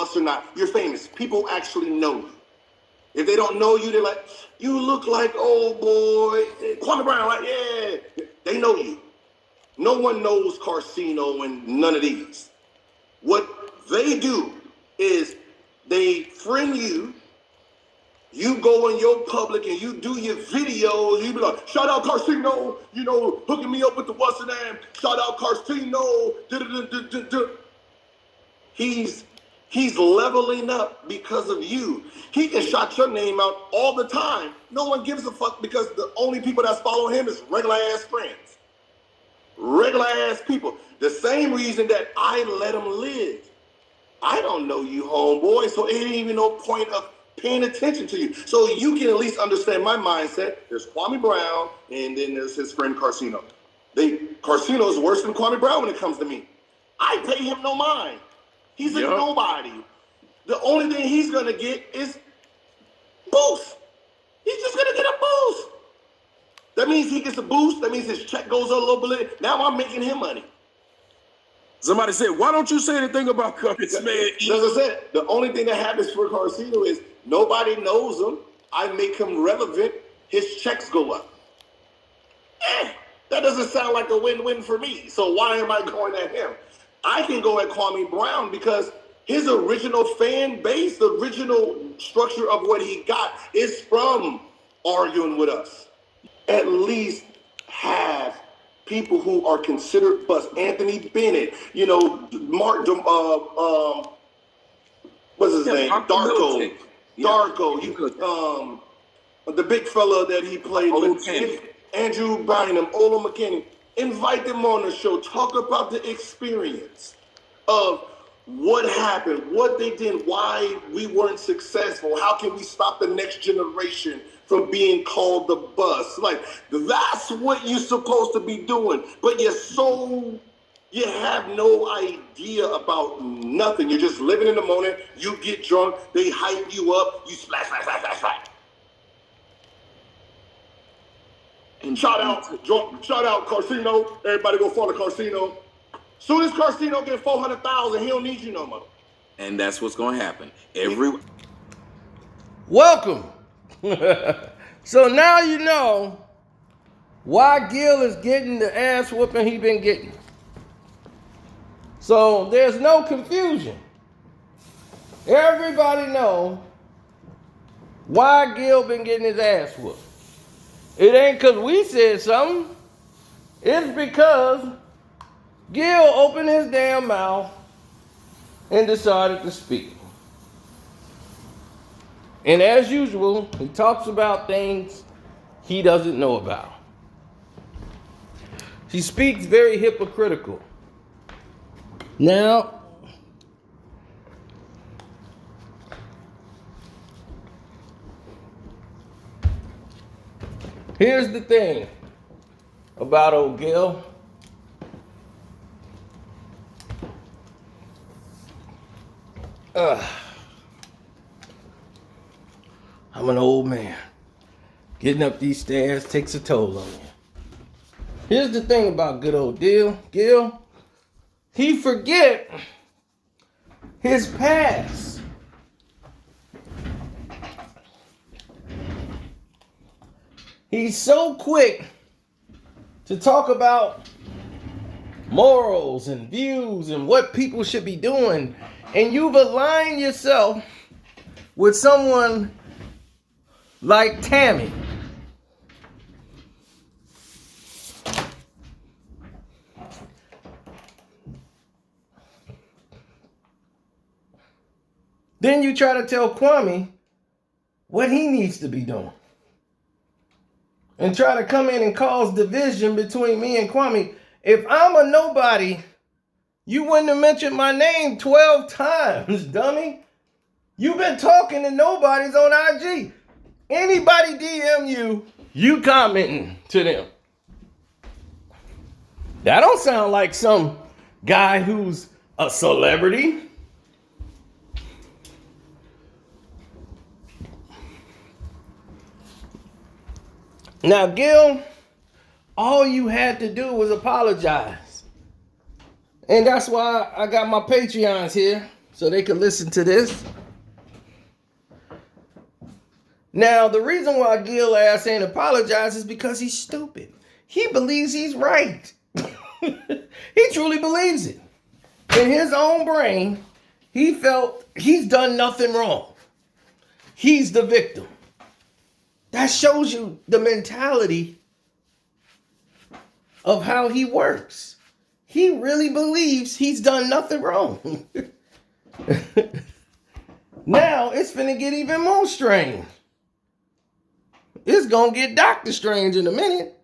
bus or not, you're famous. People actually know you. If they don't know you, they're like, you look like old boy Kwame Brown. Like, yeah, they know you. No one knows Karceno and none of these. What they do is they friend you. You go in your public and you do your videos. You be like, shout out Karceno, hooking me up with the what's the name. Shout out Karceno. He's leveling up because of you. He can shout your name out all the time. No one gives a fuck because the only people that follow him is regular ass friends. Regular ass people. The same reason that I let him live. I don't know you, homeboy, so it ain't even no point of paying attention to you. So you can at least understand my mindset. There's Kwame Brown, and then there's his friend Karceno. Karceno is worse than Kwame Brown when it comes to me. I pay him no mind. He's a nobody. The only thing he's gonna get is boost. He's just gonna get a boost. That means he gets a boost. That means his check goes up a little bit. Now I'm making him money. Somebody said, why don't you say anything about this man? As I said, the only thing that happens for Karceno is nobody knows him. I make him relevant. His checks go up. That doesn't sound like a win-win for me. So why am I going at him? I can go at Kwame Brown because his original fan base, the original structure of what he got is from arguing with us. At least have people who are considered bust. Anthony Bennett, Mark, what's his name? Darko. Darko. The big fella that he played with, Andrew Bynum, Ola McKinney. Invite them on the show. Talk about the experience of what happened, what they did, why we weren't successful. How can we stop the next generation from being called the bus? Like, that's what you're supposed to be doing. But you have no idea about nothing. You're just living in the moment. You get drunk. They hype you up. You splash. And shout out Karceno. Everybody go follow Karceno. Soon as Karceno get 400,000, he don't need you no more. And that's what's going to happen. Welcome. So now you know why Gil is getting the ass whooping he been getting. So there's no confusion. Everybody know why Gil been getting his ass whooped. It ain't because we said something. It's because Gil opened his damn mouth and decided to speak. And as usual, he talks about things he doesn't know about. He speaks very hypocritical. Now, here's the thing about old Gil. I'm an old man. Getting up these stairs takes a toll on you. Here's the thing about good old Gil. He forget his past. He's so quick to talk about morals and views and what people should be doing. And you've aligned yourself with someone like Tammy. Then you try to tell Kwame what he needs to be doing. And try to come in and cause division between me and Kwame. If I'm a nobody, you wouldn't have mentioned my name 12 times, dummy. You've been talking to nobodies on IG. Anybody DM you commenting to them. That don't sound like some guy who's a celebrity. Now, Gil, all you had to do was apologize. And that's why I got my Patreons here. so they could listen to this. Now, the reason why Gil ass ain't apologized is because he's stupid. He believes he's right. He truly believes it. In his own brain, he felt he's done nothing wrong. He's the victim. That shows you the mentality of how he works. He really believes he's done nothing wrong. Now it's finna get even more strange. It's gonna get Doctor Strange in a minute.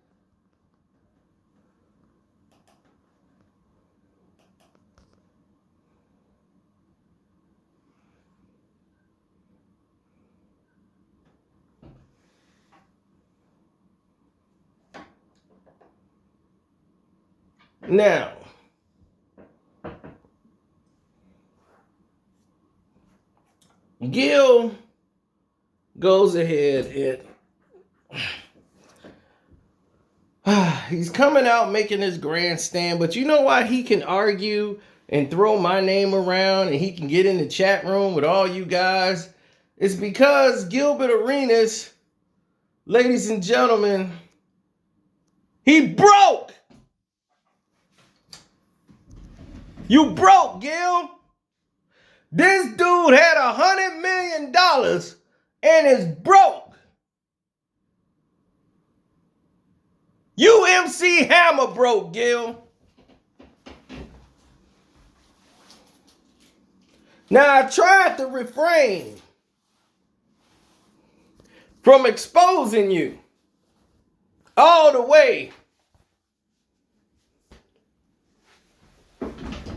Now, Gil goes ahead and he's coming out making his grandstand, but you know why he can argue and throw my name around and he can get in the chat room with all you guys? It's because Gilbert Arenas, ladies and gentlemen, he broke. You broke, Gil. This dude had $100 million and is broke. You MC Hammer broke, Gil. Now, I tried to refrain from exposing you all the way,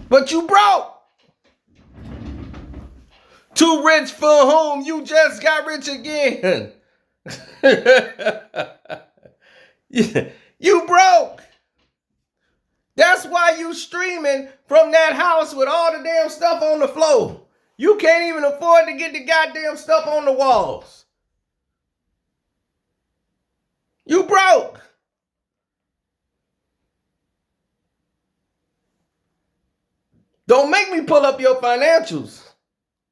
but you broke. Too rich for whom you just got rich again. You broke. That's why you streaming from that house with all the damn stuff on the floor. You can't even afford to get the goddamn stuff on the walls. You broke. Don't make me pull up your financials.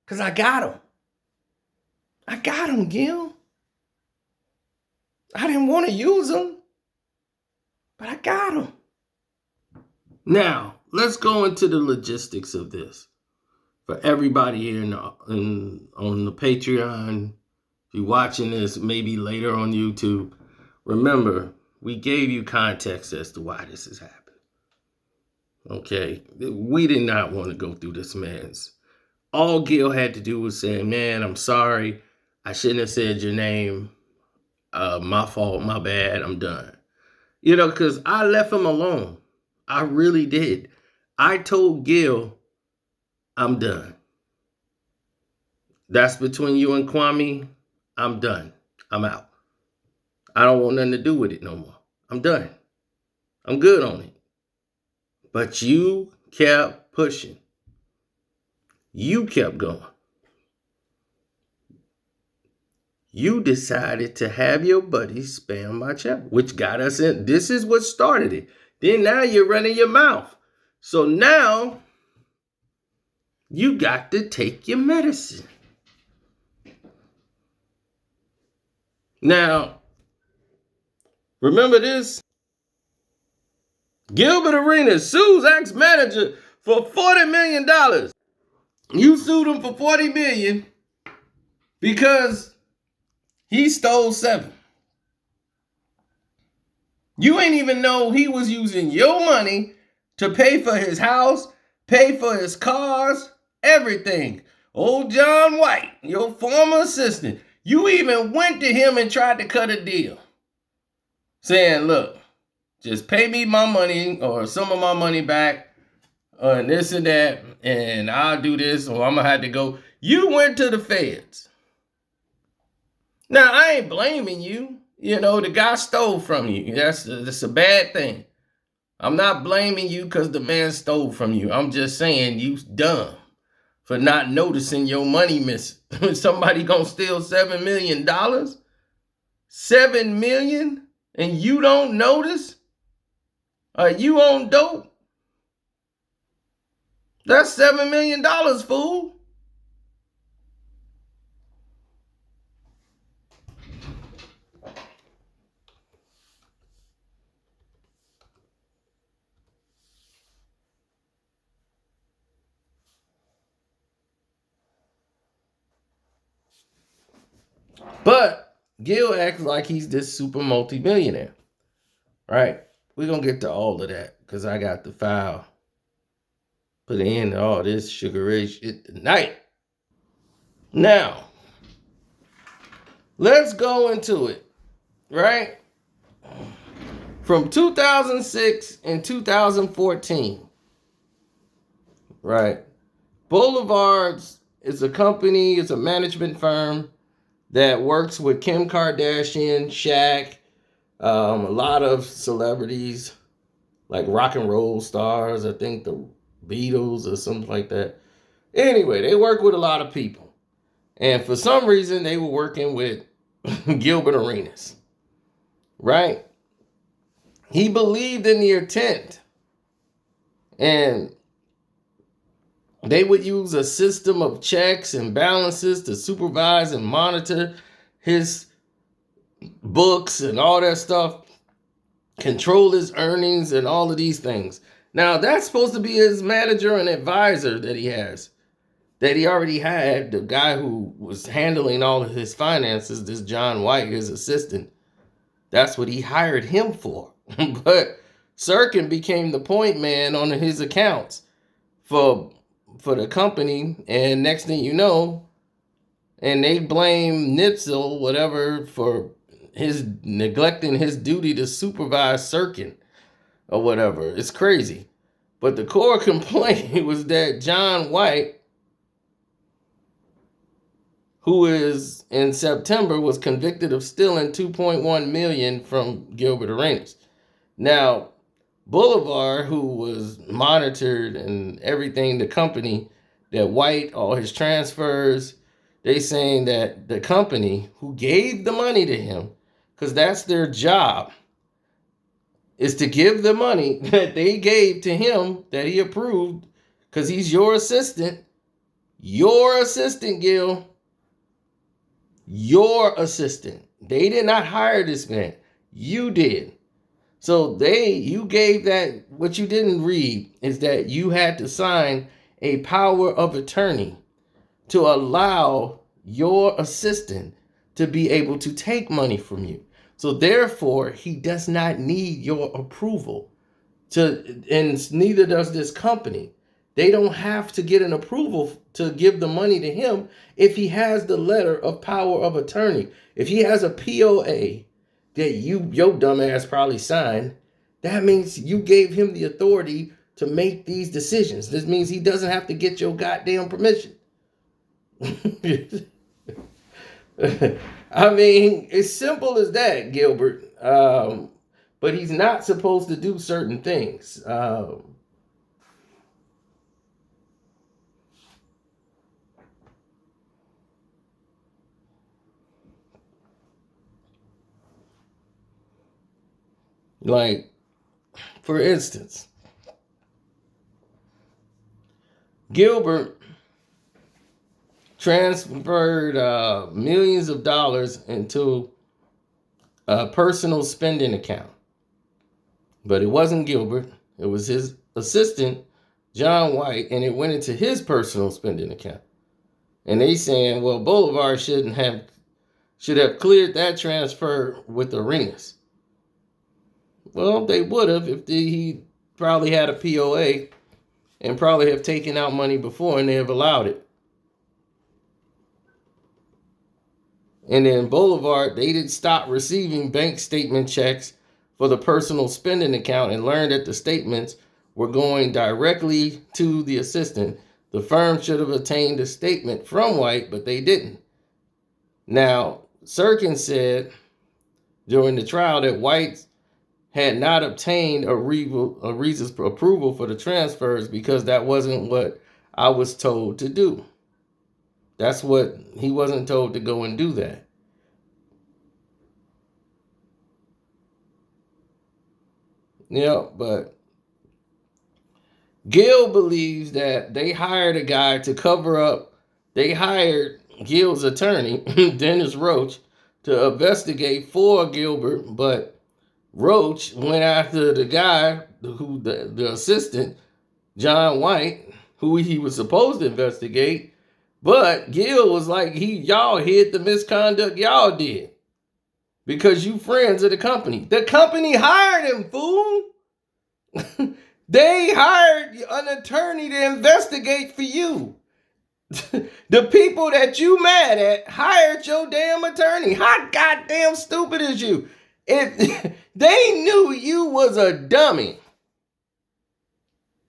Because I got them. I got them, Gil. I didn't want to use them. But I got them. Now, let's go into the logistics of this. For everybody here on the Patreon, if you're watching this maybe later on YouTube, remember, we gave you context as to why this has happened. Okay? We did not want to go through this man's. All Gil had to do was say, man, I'm sorry. I shouldn't have said your name. My fault, my bad, I'm done. You know, because I left him alone. I really did. I told Gil, I'm done. That's between you and Kwame. I'm done. I'm out. I don't want nothing to do with it no more. I'm done. I'm good on it. But you kept pushing. You kept going. You decided to have your buddies spam my chat, which got us in. This is what started it. Then now you're running your mouth. So now you got to take your medicine. Now, remember this. Gilbert Arenas sues ex-manager for $40 million. You sued him for $40 million because he stole 7. You ain't even know he was using your money to pay for his house, pay for his cars, everything. Old John White, your former assistant, you even went to him and tried to cut a deal. Saying, look, just pay me my money or some of my money back. And this and that, and I'll do this, or I'm going to have to go. You went to the feds. Now, I ain't blaming you. You know, the guy stole from you. That's a bad thing. I'm not blaming you because the man stole from you. I'm just saying you dumb for not noticing your money missing. Somebody going to steal $7 million? $7 million? And you don't notice? Are you on dope? That's $7 million, fool. But Gil acts like he's this super multi-millionaire, right? We're going to get to all of that because I got the file put in all this sugar shit tonight. Now, let's go into it, right? From 2006 and 2014, right? Boulevards is a company, it's a management firm that works with Kim Kardashian, Shaq, a lot of celebrities like rock and roll stars, I think the Beatles or something like that. Anyway, they work with a lot of people. And for some reason, they were working with Gilbert Arenas, right? He believed in the intent. And they would use a system of checks and balances to supervise and monitor his books and all that stuff, control his earnings and all of these things. Now, that's supposed to be his manager and advisor that he has, that he already had, the guy who was handling all of his finances, this John White, his assistant. That's what he hired him for. But Sirkin became the point man on his accounts for the company, and next thing you know, and they blame Nipsel, whatever, for his neglecting his duty to supervise Sirkin or whatever. It's crazy. But the core complaint was that John White, who is in September, was convicted of stealing $2.1 million from Gilbert Arenas. Now, Boulevard, who was monitored and everything, the company, that White, all his transfers, they saying that the company who gave the money to him, because that's their job, is to give the money that they gave to him that he approved, because he's your assistant, Gil, your assistant. They did not hire this man. You did. So you gave that. What you didn't read is that you had to sign a power of attorney to allow your assistant to be able to take money from you. So therefore, he does not need your approval and neither does this company. They don't have to get an approval to give the money to him if he has the letter of power of attorney. If he has a POA that your dumb ass probably signed, that means you gave him the authority to make these decisions. This means he doesn't have to get your goddamn permission. I mean, it's simple as that, Gilbert. But he's not supposed to do certain things. Like, for instance, Gilbert transferred millions of dollars into a personal spending account. But it wasn't Gilbert. It was his assistant, John White, and it went into his personal spending account. And they saying, well, Boulevard should have cleared that transfer with Arenas. Well, they would have if he probably had a POA and probably have taken out money before and they have allowed it. And then Boulevard, they didn't stop receiving bank statement checks for the personal spending account and learned that the statements were going directly to the assistant. The firm should have obtained a statement from White, but they didn't. Now, Sirkin said during the trial that White had not obtained Arenas' approval for the transfers because that wasn't what I was told to do. That's what he wasn't told to go and do that. Yeah, but Gil believes that they hired a guy to cover up. They hired Gil's attorney, Dennis Roach, to investigate for Gilbert, but Roach went after the guy, the assistant, John White, who he was supposed to investigate, But Gil was like, y'all hid the misconduct y'all did because you friends of the company. The company hired him, fool. They hired an attorney to investigate for you. The people that you mad at hired your damn attorney. How goddamn stupid is you? If they knew you was a dummy.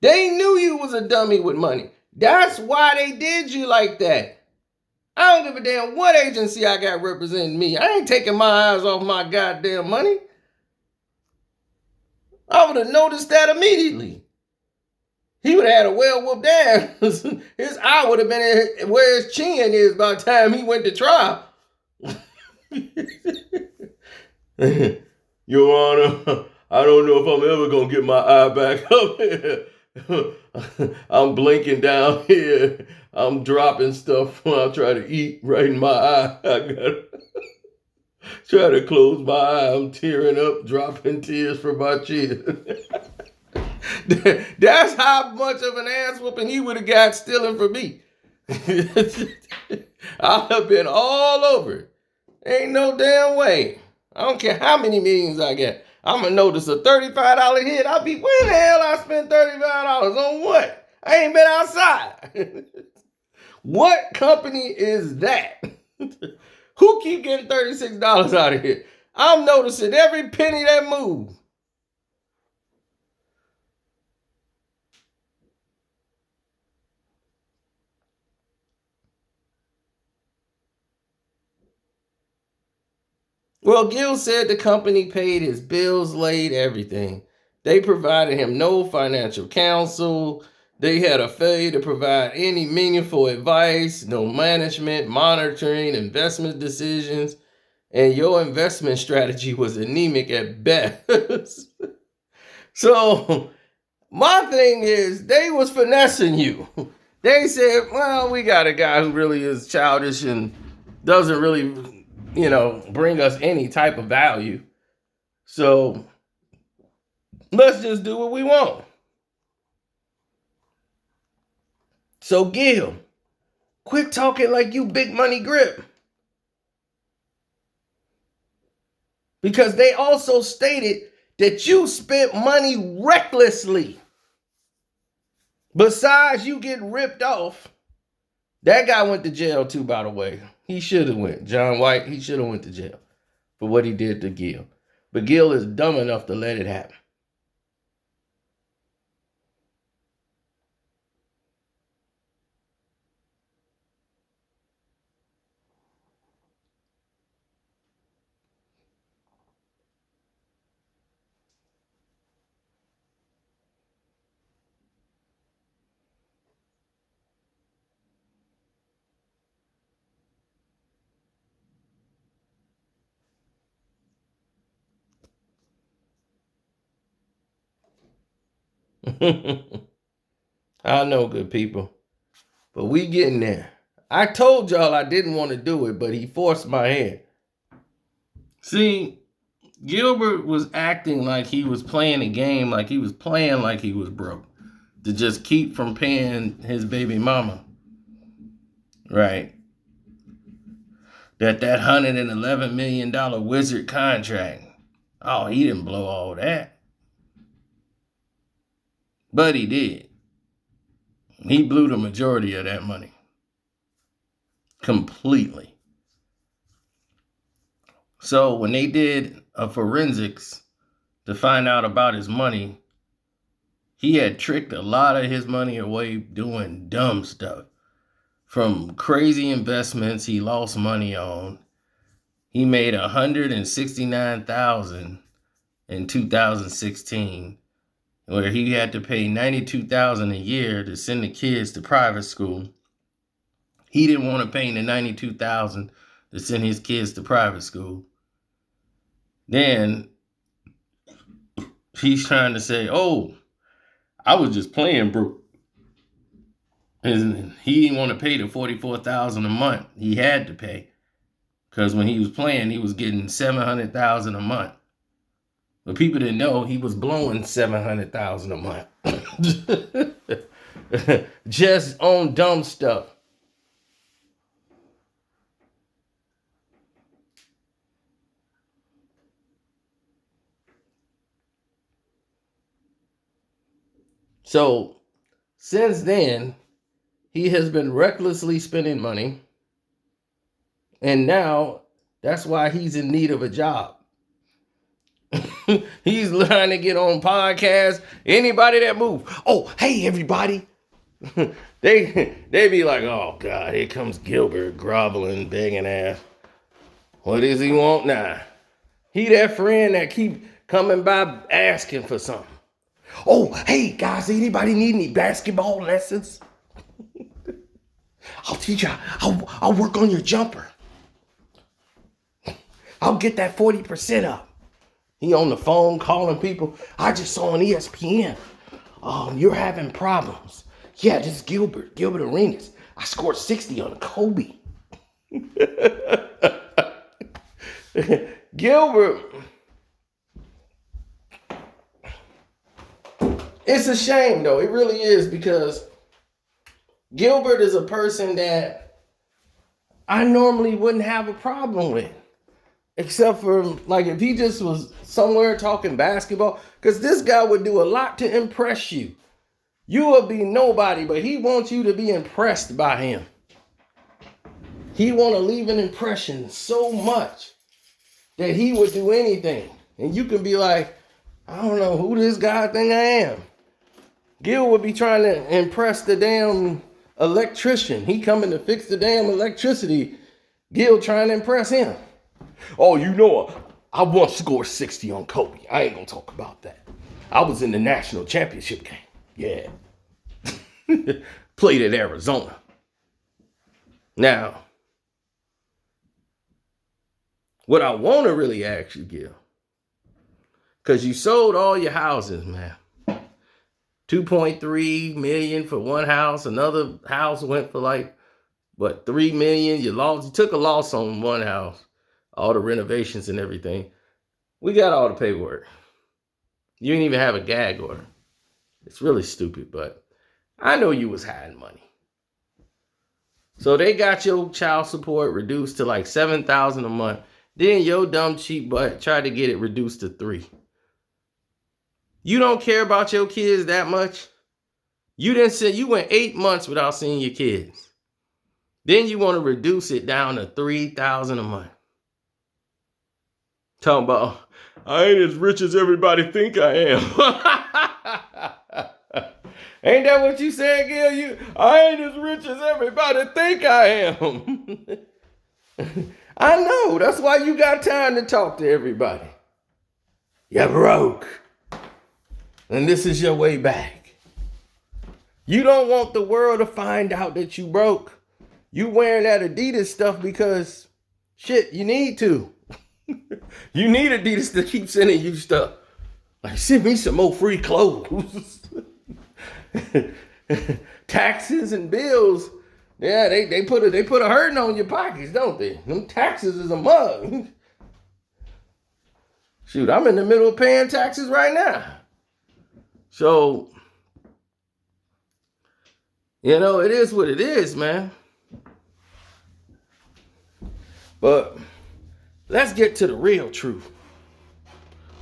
They knew you was a dummy with money. That's why they did you like that. I don't give a damn what agency I got representing me. I ain't taking my eyes off my goddamn money. I would have noticed that immediately. He would have had a well-whooped ass. His eye would have been where his chin is by the time he went to trial. Your Honor, I don't know if I'm ever going to get my eye back up here. I'm blinking down here. I'm dropping stuff when I try to eat right in my eye. I gotta try to close my eye. I'm tearing up, dropping tears from my chin. That's how much of an ass whooping he would have got stealing from me. I'd have been all over it. Ain't no damn way. I don't care how many millions I get. I'm going to notice a $35 hit. I'll be, where the hell I spent $35 on what? I ain't been outside. What company is that? Who keep getting $36 out of here? I'm noticing every penny that moves. Well, Gil said the company paid his bills late, everything. They provided him no financial counsel. They had a failure to provide any meaningful advice, no management, monitoring, investment decisions, and your investment strategy was anemic at best. So, my thing is, they was finessing you. They said, well, we got a guy who really is childish and doesn't really bring us any type of value. So let's just do what we want. So Gil, quit talking like you big money grip. Because they also stated that you spent money recklessly. Besides you getting ripped off, that guy went to jail too, by the way. He should have went. John White, he should have went to jail for what he did to Gil. But Gil is dumb enough to let it happen. I know, good people. But we getting there. I told y'all I didn't want to do it, but he forced my hand. See, Gilbert was acting like he was playing a game, like he was playing like he was broke, to just keep from paying his baby mama. Right. That $111 million wizard contract. Oh, he didn't blow all that. But he did. He blew the majority of that money. Completely. So when they did a forensics to find out about his money, he had tricked a lot of his money away doing dumb stuff. From crazy investments he lost money on. He made $169,000 in 2016, where he had to pay $92,000 a year to send the kids to private school. He didn't want to pay the $92,000 to send his kids to private school. Then he's trying to say, oh, I was just playing, bro. And he didn't want to pay the $44,000 a month. He had to pay. Because when he was playing, he was getting $700,000 a month. But people didn't know he was blowing $700,000 a month. Just on dumb stuff. So since then, he has been recklessly spending money. And now that's why he's in need of a job. He's trying to get on podcasts. Anybody that move. Oh, hey, everybody. they be like, oh, God, here comes Gilbert groveling, begging ass. What does he want now? He that friend that keep coming by asking for something. Oh, hey, guys, anybody need any basketball lessons? I'll teach you. I'll work on your jumper. I'll get that 40% up. He on the phone calling people. I just saw on ESPN. You're having problems. Yeah, this is Gilbert Arenas. I scored 60 on Kobe. Gilbert. It's a shame, though. It really is, because Gilbert is a person that I normally wouldn't have a problem with. Except for, like, if he just was somewhere talking basketball. Because this guy would do a lot to impress you. You would be nobody, but he wants you to be impressed by him. He want to leave an impression so much that he would do anything. And you can be like, I don't know who this guy think I am. Gil would be trying to impress the damn electrician. He coming to fix the damn electricity. Gil trying to impress him. Oh, you know, I once scored 60 on Kobe. I ain't gonna talk about that. I was in the national championship game. Yeah. Played at Arizona. Now, what I want to really ask you, Gil, because you sold all your houses, man. 2.3 million for one house. Another house went for like, 3 million. You took a loss on one house. All the renovations and everything. We got all the paperwork. You didn't even have a gag order. It's really stupid, but I know you was hiding money. So they got your child support reduced to like $7,000 a month. Then your dumb cheap butt tried to get it reduced to $3,000. You don't care about your kids that much. You went 8 months without seeing your kids. Then you want to reduce it down to $3,000 a month. Talking about, I ain't as rich as everybody think I am. Ain't that what you said, Gil? I ain't as rich as everybody think I am. I know. That's why you got time to talk to everybody. You're broke. And this is your way back. You don't want the world to find out that you broke. You wearing that Adidas stuff because, shit, you need to. You need Adidas to keep sending you stuff. Like, send me some more free clothes. Taxes and bills. Yeah, they put a hurting on your pockets, don't they? Them taxes is a mug. Shoot, I'm in the middle of paying taxes right now. So, it is what it is, man. But let's get to the real truth.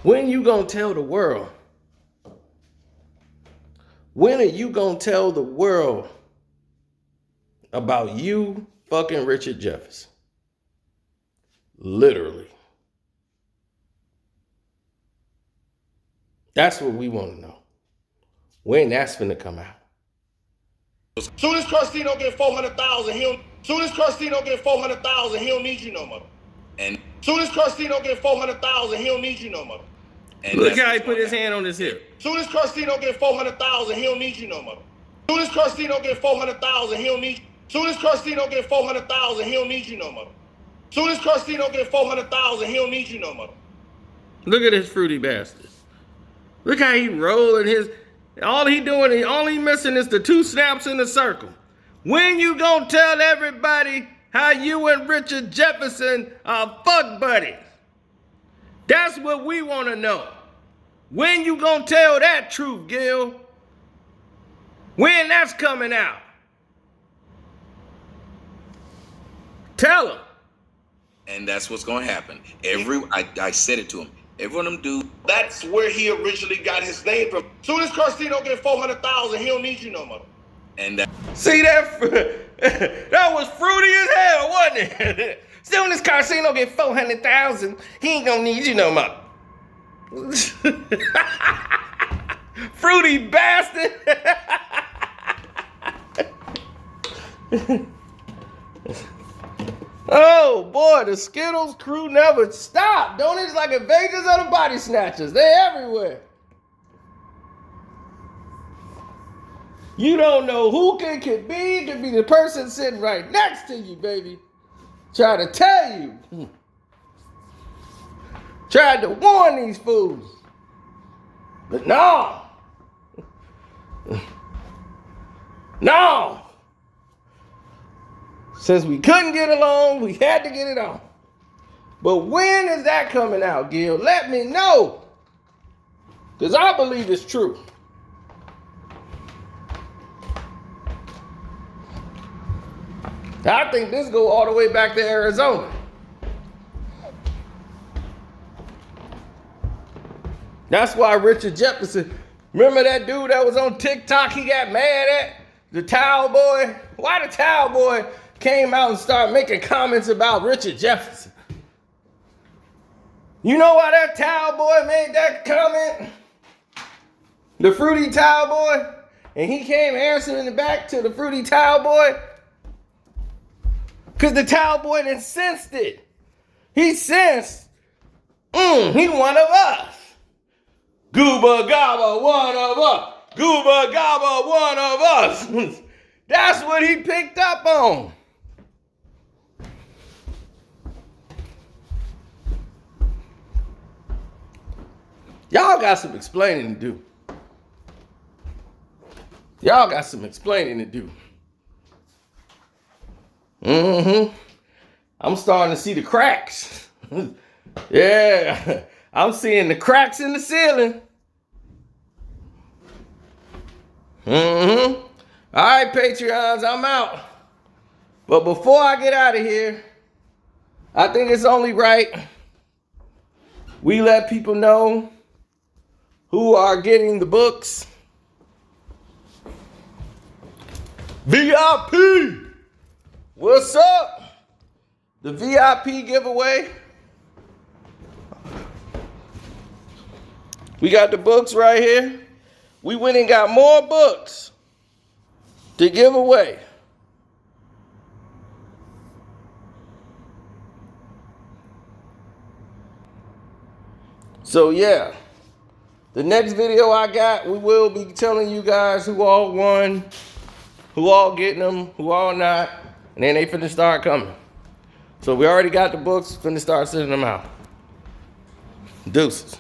When you gonna tell the world? When are you gonna tell the world about you fucking Richard Jefferson? Literally. That's what we want to know. When that's finna come out. Soon as Karceno get 400,000, Soon as Karceno get 400,000, he don't need you no more. And soon as Karceno get 400,000, he don't need you no more. And look how he put his hand on his hip. Soon as Karceno get 400,000, he don't need you no more. Soon as Karceno get 400,000, he don't need. Soon as Karceno get 400,000, he don't need you no more. Soon as Karceno get 400,000, he don't need you no more. Look at this fruity bastard. Look how he rolling his. All he missing is the 2 snaps in the circle. When you gonna tell everybody how you and Richard Jefferson are fuck buddies? That's what we want to know. When you gonna tell that truth, Gil? When that's coming out? Tell him. And that's what's going to happen. I said it to him. Every one of them dudes. That's where he originally got his name from. Soon as Karceno get 400,000, he don't need you no more. And see that? That was fruity as hell, wasn't it? Soon as Karceno get 400,000, he ain't gonna need you no more. Fruity bastard. Oh boy, the Skittles crew never stop. Don't it's like Invaders of the Body Snatchers. They're everywhere. You don't know who it could be. It could be the person sitting right next to you, baby. Try to tell you. Tried to warn these fools. But no. No. Since we couldn't get along, we had to get it on. But when is that coming out, Gil? Let me know. Because I believe it's true. I think this go all the way back to Arizona. That's why Richard Jefferson, remember that dude that was on TikTok he got mad at? The towel boy? Why the towel boy came out and started making comments about Richard Jefferson? You know why that towel boy made that comment? The fruity towel boy? And he came answering back to the fruity towel boy? Because the towel boy done sensed it. He sensed, he one of us. Gooba Gaba, one of us. Gooba Gaba, one of us. That's what he picked up on. Y'all got some explaining to do. Y'all got some explaining to do. I'm starting to see the cracks. Yeah, I'm seeing the cracks in the ceiling. All right, Patreons, I'm out. But before I get out of here, I think it's only right we let people know who are getting the books. VIP! What's up? The VIP giveaway. We got the books right here. We went and got more books to give away. So yeah, the next video I got, we will be telling you guys who all won, who all getting them, who all not, and then they finna start coming. So we already got the books, finna start sending them out. Deuces.